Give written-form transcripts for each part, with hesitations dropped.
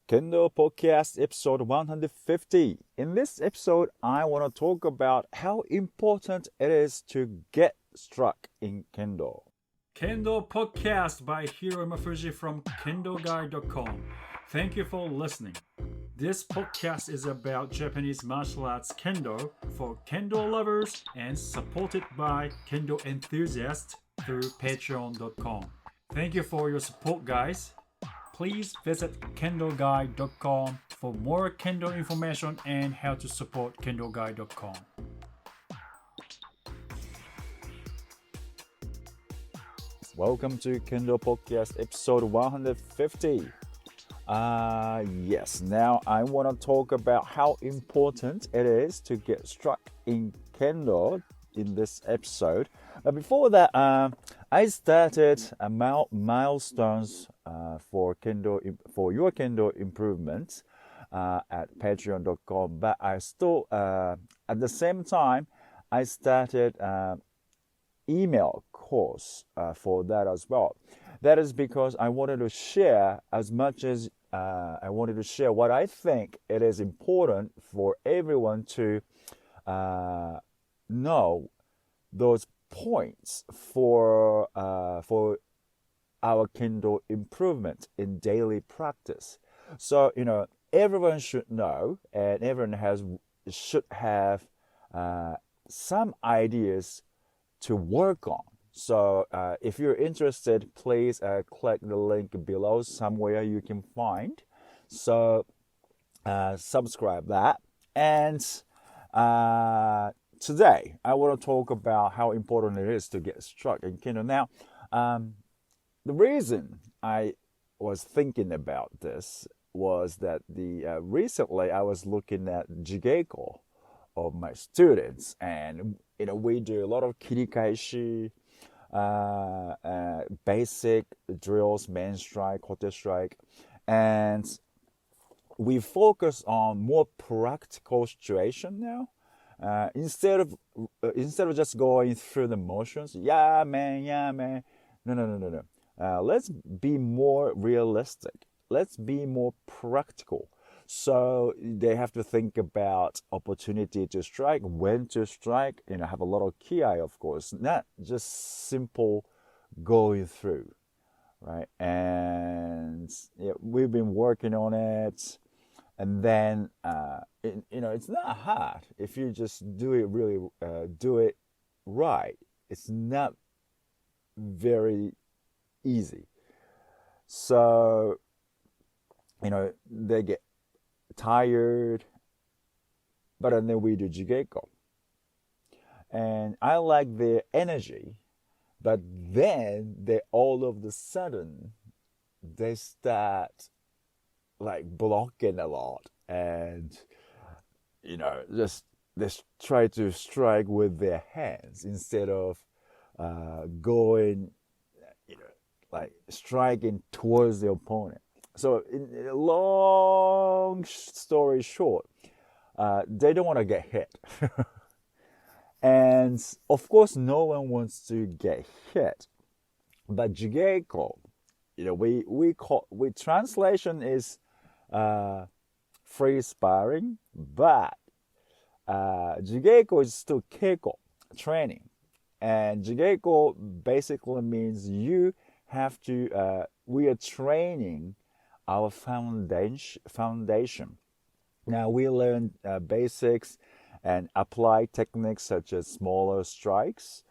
Kendo Podcast episode 150. In this episode, I want to talk about how important it is to get struck in Kendo. Kendo Podcast by Hiro Mafuji from KendoGuide.com. Thank you for listening. This podcast is about Japanese martial arts Kendo for Kendo lovers and supported by Kendo enthusiasts through Patreon.com. Thank you for your support, guys. Please visit KendoGuide.com for more Kendo information and how to support KendoGuide.com. Welcome to Kendo Podcast episode 150. Yes, now I want to talk about how important it is to get struck in Kendo in this episode. Before that, I started milestones for your Kendo improvements at Patreon.com, but I still at the same time I started email course for that as well. That is because I wanted to share as much as I wanted to share what I think it is important for everyone to know those points for our Kendo improvement in daily practice. So everyone should know, and everyone should have some ideas to work on. So if you're interested, please click the link below somewhere you can find. So subscribe that. And today I want to talk about how important it is to get struck in Kendo. Now, the reason I was thinking about this was that recently I was looking at Jigeko of my students, and we do a lot of kirikaeshi, basic drills, main strike, kote strike, and we focus on more practical situation now. Instead of just going through the motions, yeah man. No. Let's be more realistic. Let's be more practical. So they have to think about opportunity to strike, when to strike, have a lot of shiai, of course, not just simple going through, right? And we've been working on it. And then, it's not hard if you just do it right. It's not very easy. So, they get tired, but then we do Jigeko. And I like their energy, but then they all of a sudden, they start like blocking a lot, and just try to strike with their hands instead of going like striking towards the opponent. So in a long story short, they don't want to get hit. And of course no one wants to get hit, but Jigeko, we translation is free sparring, but Jigeko is still keiko, training. And Jigeko basically means you have to, we are training our foundation. Now we learn basics and apply techniques such as smaller strikes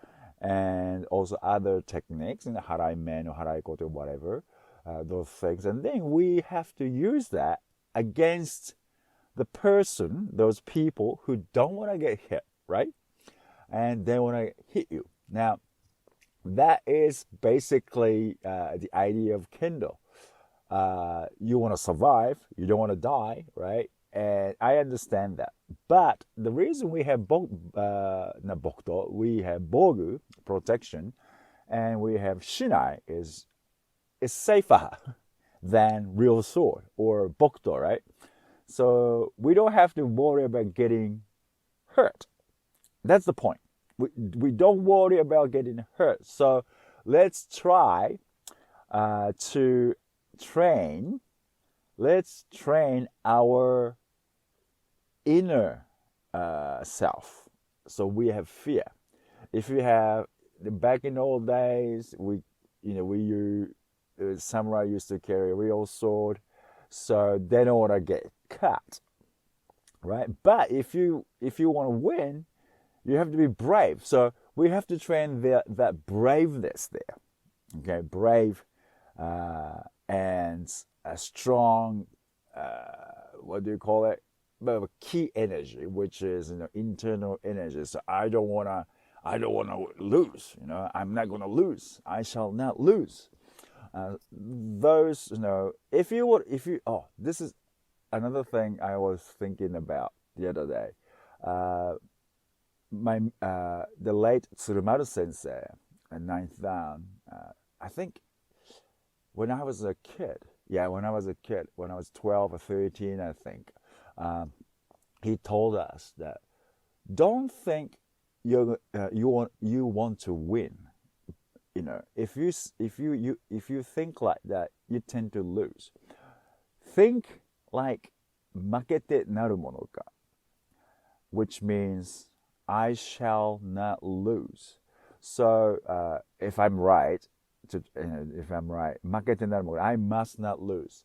and also other techniques, harai men or harai kote or whatever. Those things, and then we have to use that against the person, those people who don't want to get hit, right? And they want to hit you. Now, that is basically the idea of Kendo. You want to survive, you don't want to die, right? And I understand that. But the reason we have we have bogu, protection, and we have shinai is safer than real sword or bokuto, right? So we don't have to worry about getting hurt. That's the point. We don't worry about getting hurt. So let's try to train let's train our inner self. So we have fear. If you have back in old days, samurai used to carry a real sword, so they don't want to get cut, right? But if you want to win, you have to be brave. So we have to train that braveness there. Okay, brave and a strong. What do you call it? But a key energy, which is internal energy. So I don't wanna lose. I'm not gonna lose. I shall not lose. Those, this is another thing I was thinking about the other day. The late Tsurumaru sensei, ninth dan. I think when I was a kid, when I was 12 or 13, I think, he told us that don't think you want to win. If you think like that, you tend to lose. Think like Makete Narumonoka, which means I shall not lose. So if I'm right, Makete Narumonoka, I must not lose.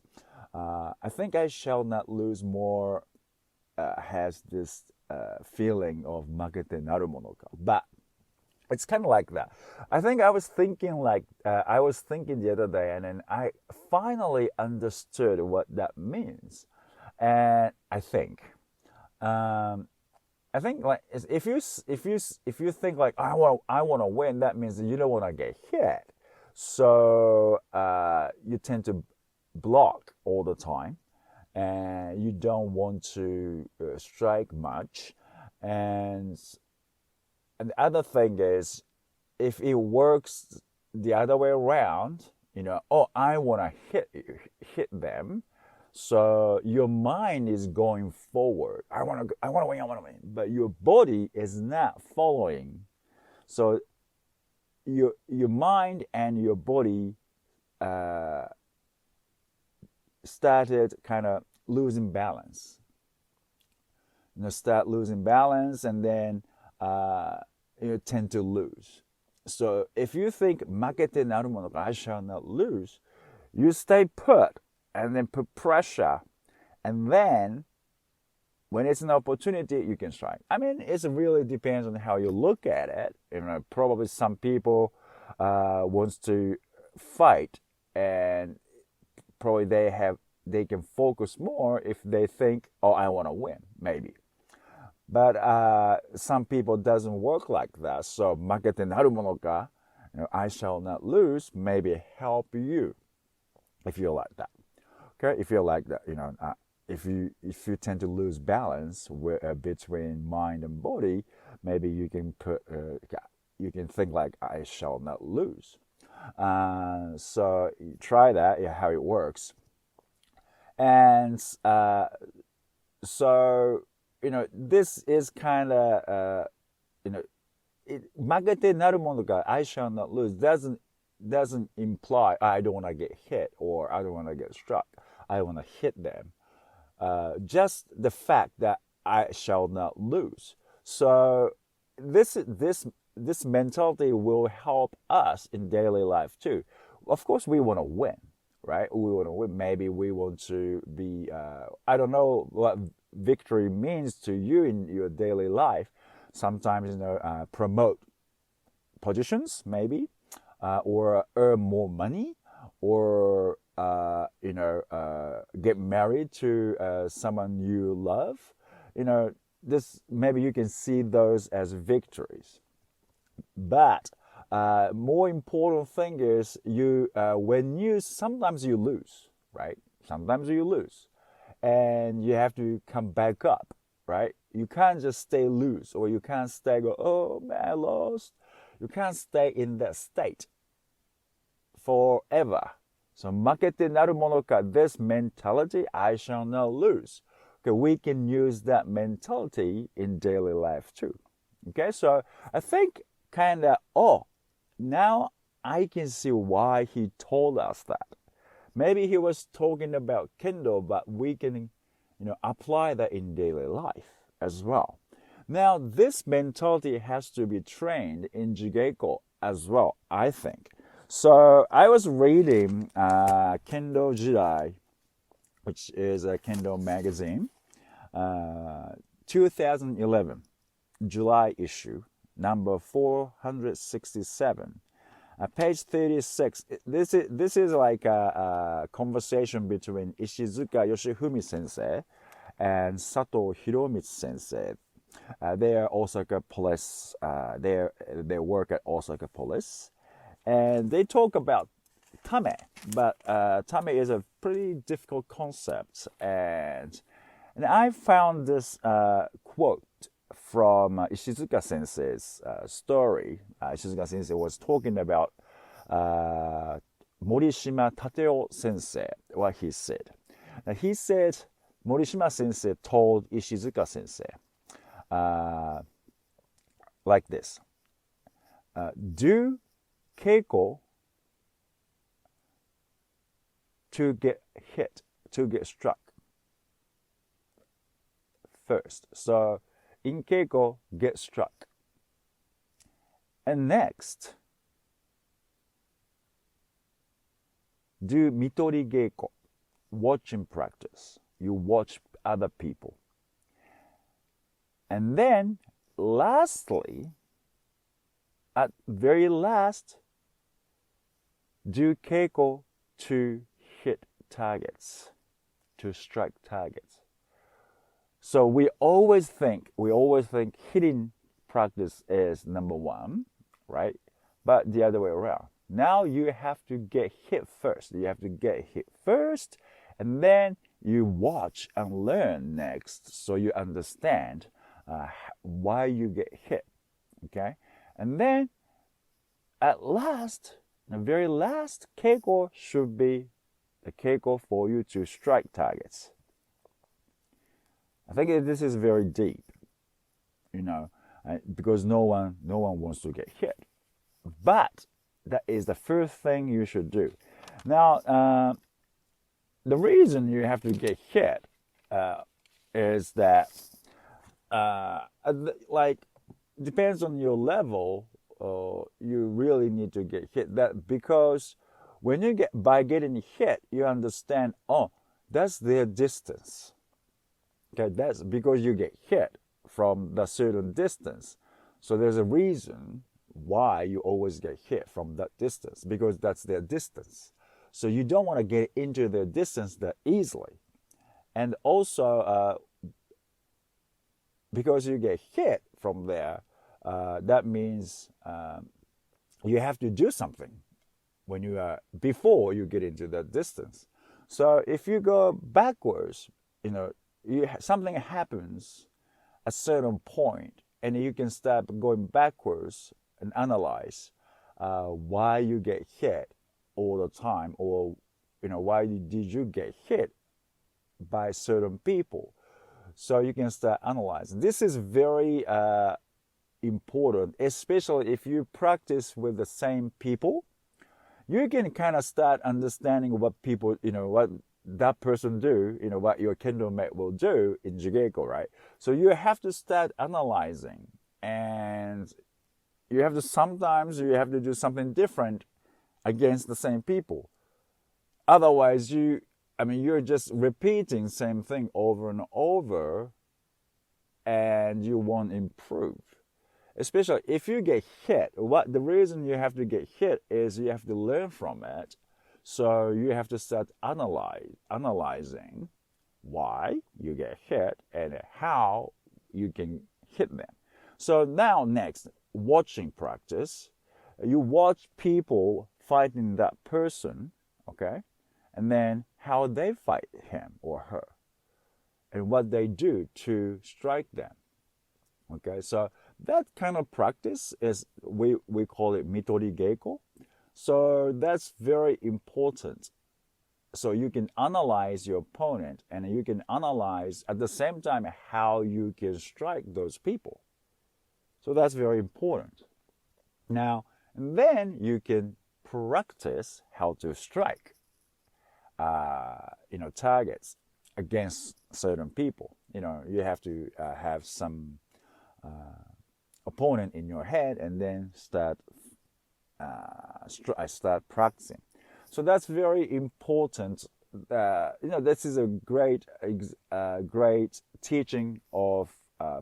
I think I shall not lose more has this feeling of Makete Narumonoka, but it's kind of like that. I think I was thinking the other day, and then I finally understood what that means. And I think like if you think like I want to win, that means that you don't want to get hit. So you tend to block all the time, and you don't want to strike much. And the other thing is, if it works the other way around, I want to hit them. So your mind is going forward. I want to win. But your body is not following. So your mind and your body started kind of losing balance. Start losing balance, and then you tend to lose. So if you think Makete Narumonoka, I shall not lose, you stay put and then put pressure, and then when it's an opportunity, you can strike. I mean, it really depends on how you look at it. Probably some people wants to fight, and probably they can focus more if they think, I want to win, maybe. But some people doesn't work like that. So Makete Narumonoka, I shall not lose, maybe help you if you're like that. Okay, if you're like that, if you tend to lose balance between mind and body, maybe you can think like I shall not lose. So try that, how it works. And so this is kind of Makete Narumonoka, I shall not lose, doesn't imply I don't want to get hit or I don't want to get struck. I want to hit them. Just the fact that I shall not lose. So this mentality will help us in daily life too. Of course, we want to win, right? We want to win. Maybe we want to be. I don't know what victory means to you in your daily life. Sometimes promote positions, maybe, or earn more money, or get married to someone you love. This maybe you can see those as victories. But more important thing is sometimes you lose, right? Sometimes you lose, and you have to come back up, right? You can't just stay loose, or you can't stay go, oh man, I lost. You can't stay in that state forever. So Makete Narumonoka, this mentality, I shall not lose. Okay, we can use that mentality in daily life too. Okay, so I think now I can see why he told us that. Maybe he was talking about Kendo, but we can, apply that in daily life as well. Now, this mentality has to be trained in Jigeko as well, I think. So I was reading Kendo Jidai, which is a Kendo magazine, 2011, July issue, number 467. Page 36. This is like a conversation between Ishizuka Yoshifumi sensei and Sato Hiromitsu sensei. They are Osaka police. They work at Osaka police, and they talk about tame. But tame is a pretty difficult concept, and I found this quote from Ishizuka sensei's story. Ishizuka sensei was talking about Morishima Tateo sensei, what he said. Now, he said Morishima sensei told Ishizuka sensei like this: do keiko to get hit, to get struck first. So in keiko, get struck. And next, do mitori geiko, watching practice. You watch other people. And then, lastly, at very last, do keiko to hit targets, to strike targets. So we always think hitting practice is number one, right? But the other way around. Now you have to get hit first. You have to get hit first, and then you watch and learn next, so you understand why you get hit. Okay, and then at last, the very last, keiko should be the keiko for you to strike targets. I think this is very deep, because no one wants to get hit. But that is the first thing you should do. Now, the reason you have to get hit is that, depends on your level. You really need to get hit. That because when by getting hit, you understand. Oh, that's their distance. Okay, that's because you get hit from the certain distance. So there's a reason why you always get hit from that distance, because that's their distance. So you don't want to get into their distance that easily. And also, because you get hit from there, that means you have to do something when before you get into that distance. So if you go backwards, something happens at a certain point, and you can start going backwards and analyze why you get hit all the time, or why did you get hit by certain people. So you can start analyzing. This is very important, especially if you practice with the same people. You can kind of start understanding what people, what that person do, what your kendo mate will do in Jigeko, right? So you have to start analyzing, and sometimes you have to do something different against the same people. Otherwise, you're just repeating same thing over and over, and you won't improve. Especially if you get hit, the reason you have to get hit is you have to learn from it. So you have to start analyzing why you get hit and how you can hit them. So now next, watching practice. You watch people fighting that person, okay? And then how they fight him or her, and what they do to strike them. Okay, so that kind of practice is, we call it mitori geiko. So that's very important. So you can analyze your opponent, and you can analyze at the same time how you can strike those people. So that's very important. Now, and then you can practice how to strike. targets against certain people. You have to have some opponent in your head, and then start practicing. So that's very important. This is a great teaching of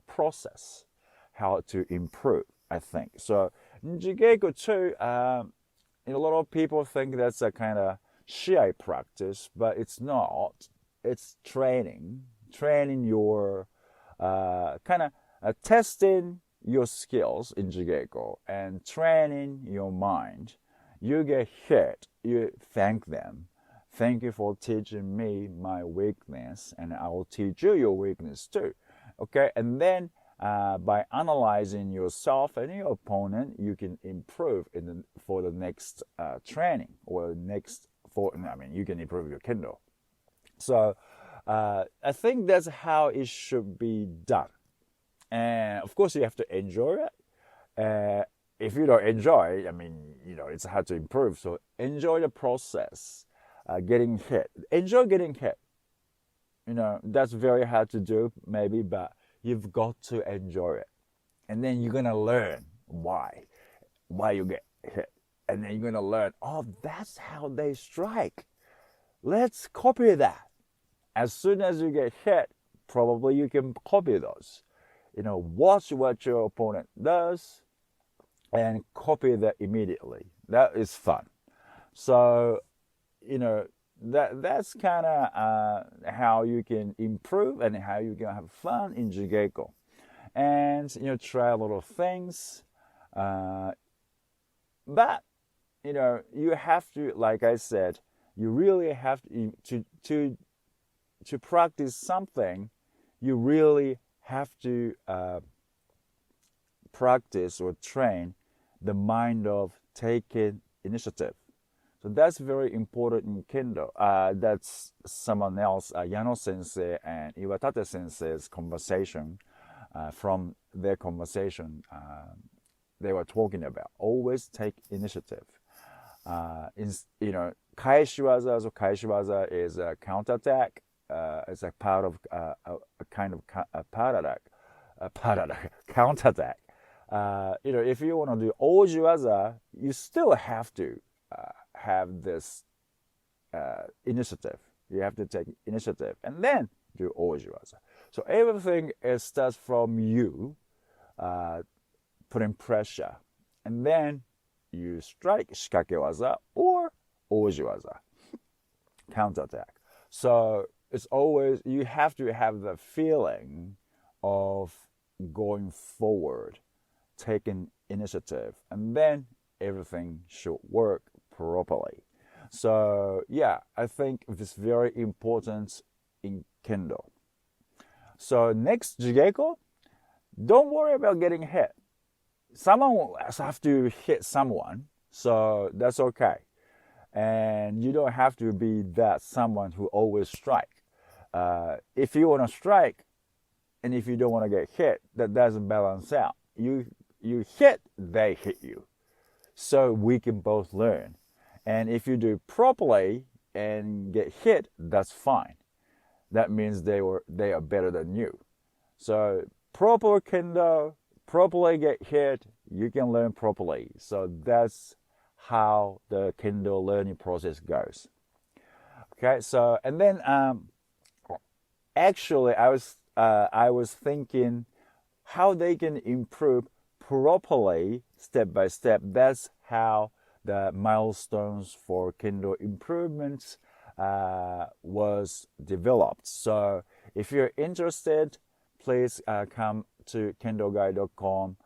process, how to improve, I think. So Jigeko too, a lot of people think that's a kind of shiai practice, but it's not. It's training your kind of testing your skills in Jigeko and training your mind. You get hit, you thank them. Thank you for teaching me my weakness, and I will teach you your weakness too. Okay, and then by analyzing yourself and your opponent, you can improve for the next training, or you can improve your Kendo. So I think that's how it should be done. And of course, you have to enjoy it. If you don't enjoy it, it's hard to improve. So enjoy the process. Getting hit. Enjoy getting hit. That's very hard to do, maybe, but you've got to enjoy it. And then you're going to learn why you get hit. And then you're going to learn, oh, that's how they strike. Let's copy that. As soon as you get hit, probably you can copy those. Watch what your opponent does and copy that immediately. That is fun. So, that's kind of how you can improve and how you can have fun in Jigeko. And, try a lot of things. But, you have to, like I said, you really have to practice something. You really have to practice or train the mind of taking initiative. So that's very important in Kendo. That's someone else, Yano Sensei and Iwatate Sensei's conversation. From their conversation, they were talking about always take initiative. Kaishiwaza. So Kaishiwaza is a counterattack. It's a part of a kind of counterattack. If you want to do ojiwaza, you still have to have this initiative. You have to take initiative and then do ojiwaza. So everything starts from you putting pressure, and then you strike shikakewaza or ojiwaza, counterattack. So it's always, you have to have the feeling of going forward, taking initiative, and then everything should work properly. So yeah, I think it's very important in Kendo. So next, Jigeko, don't worry about getting hit. Someone will have to hit someone, so that's okay. And you don't have to be that someone who always strike. If you want to strike, and if you don't want to get hit, that doesn't balance out. You hit, they hit you. So we can both learn. And if you do properly and get hit, that's fine. That means they are better than you. So proper Kendo, properly get hit, you can learn properly. So that's how the Kendo learning process goes. Okay, so and then actually I was thinking how they can improve properly step by step. That's how the milestones for Kendo improvements was developed. So if you're interested, please come to kendoguy.com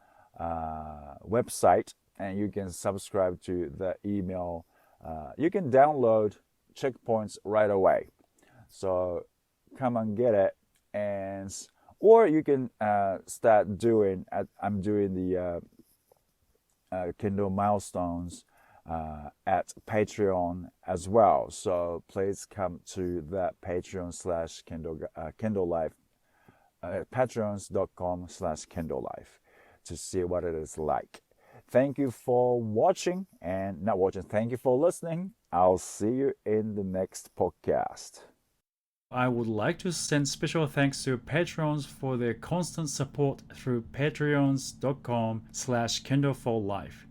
website, and you can subscribe to the email. You can download checkpoints right away. So come and get it, or you can start doing. I'm doing the Kendo milestones at Patreon as well. So please come to that Patreon/Kendo Life, patreons.com/Kendo Life to see what it is like. Thank you for watching, and not watching. Thank you for listening. I'll see you in the next podcast. I would like to send special thanks to patrons for their constant support through patreons.com/Kendo for Life.